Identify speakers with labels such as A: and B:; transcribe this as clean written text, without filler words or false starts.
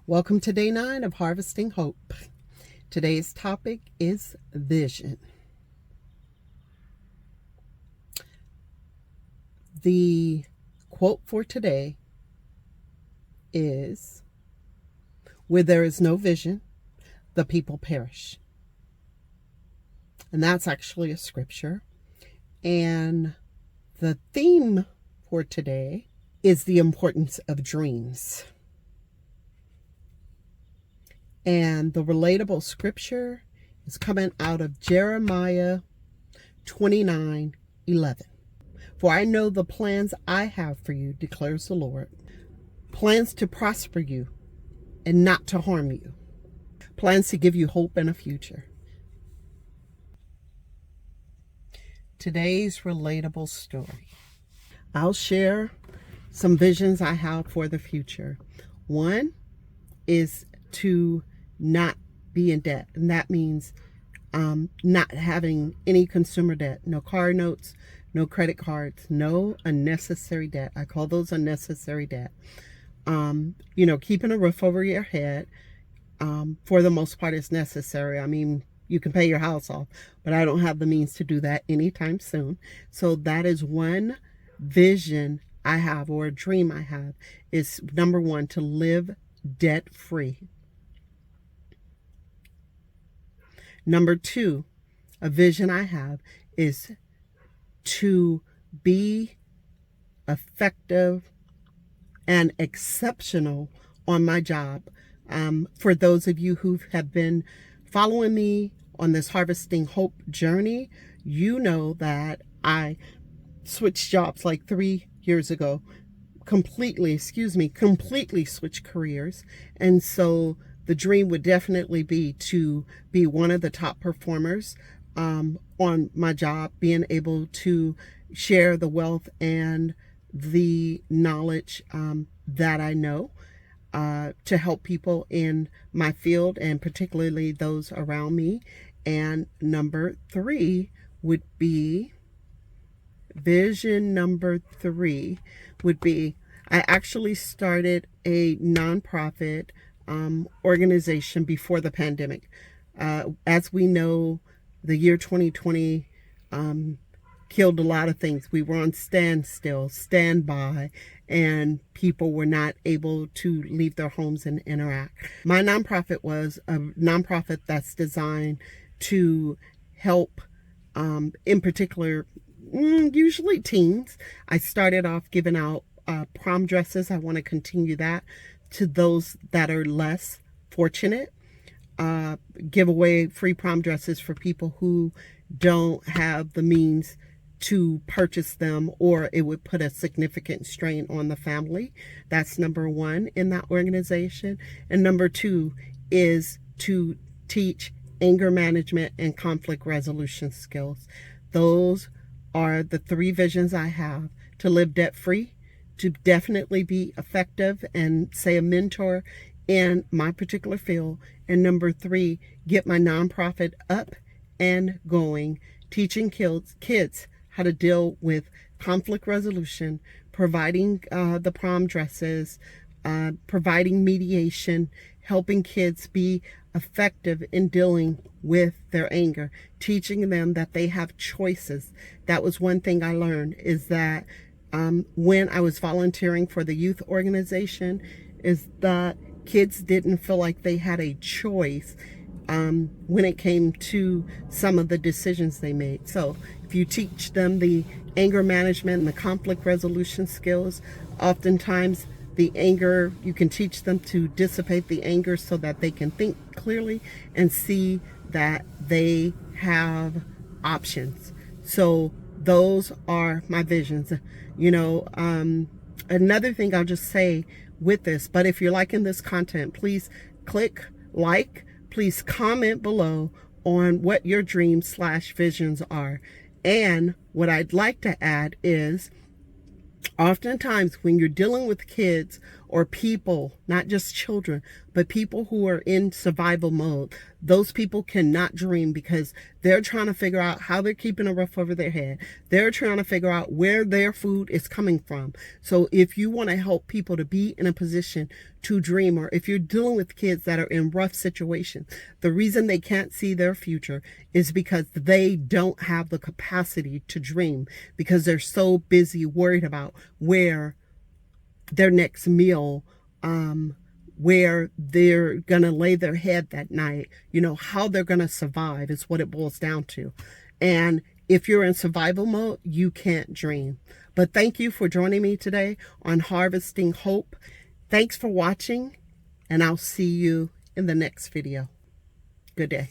A: Welcome to day 9 of Harvesting Hope. Today's topic is vision. The quote for today is, "Where there is no vision, the people perish." And that's actually a scripture. And the theme for today is the importance of dreams. And the relatable scripture is coming out of Jeremiah 29:11. "For I know the plans I have for you, declares the Lord, plans to prosper you and not to harm you, plans to give you hope and a future." Today's relatable story. I'll share some visions I have for the future. One is to not be in debt, and that means not having any consumer debt, no car notes, no credit cards, no unnecessary debt. I call those unnecessary debt. Keeping a roof over your head, for the most part, is necessary. I mean, you can pay your house off, but I don't have the means to do that anytime soon. So that is one vision I have, or a dream I have, is number one, to live debt free. Number two, a vision I have is to be effective and exceptional on my job. For those of you who have been following me on this Harvesting Hope journey, you know that I switched jobs like 3 years ago. Completely switched careers. And so the dream would definitely be to be one of the top performers on my job, being able to share the wealth and the knowledge that I know to help people in my field, and particularly those around me. And number three would be, vision number 3 would be, I actually started a nonprofit organization before the pandemic. As we know, the year 2020 killed a lot of things. We were on standby, and people were not able to leave their homes and interact. My nonprofit was a nonprofit that's designed to help, in particular, usually teens. I started off giving out prom dresses. I want to continue that to those that are less fortunate. Give away free prom dresses for people who don't have the means to purchase them, or it would put a significant strain on the family. That's number one in that organization. And number 2 is to teach anger management and conflict resolution skills. Those are the 3 visions I have: to live debt free, to definitely be effective and, say, a mentor in my particular field, and number 3, get my nonprofit up and going, teaching kids how to deal with conflict resolution, providing the prom dresses, providing mediation, helping kids be effective in dealing with their anger, teaching them that they have choices. That was one thing I learned, is that when I was volunteering for the youth organization, is that kids didn't feel like they had a choice when it came to some of the decisions they made. So if you teach them the anger management and the conflict resolution skills, oftentimes the anger, you can teach them to dissipate the anger so that they can think clearly and see that they have options. So those are my visions. Another thing I'll just say with this, but if you're liking this content, please click like, please comment below on what your dreams/visions are. And what I'd like to add is, oftentimes when you're dealing with kids or people, not just children, but people who are in survival mode. Those people cannot dream because they're trying to figure out how they're keeping a roof over their head. They're trying to figure out where their food is coming from. So if you want to help people to be in a position to dream, or if you're dealing with kids that are in rough situations, the reason they can't see their future is because they don't have the capacity to dream, because they're so busy worried about where their next meal, where they're going to lay their head that night, how they're going to survive is what it boils down to. And if you're in survival mode, you can't dream. But thank you for joining me today on Harvesting Hope. Thanks for watching, and I'll see you in the next video. Good day.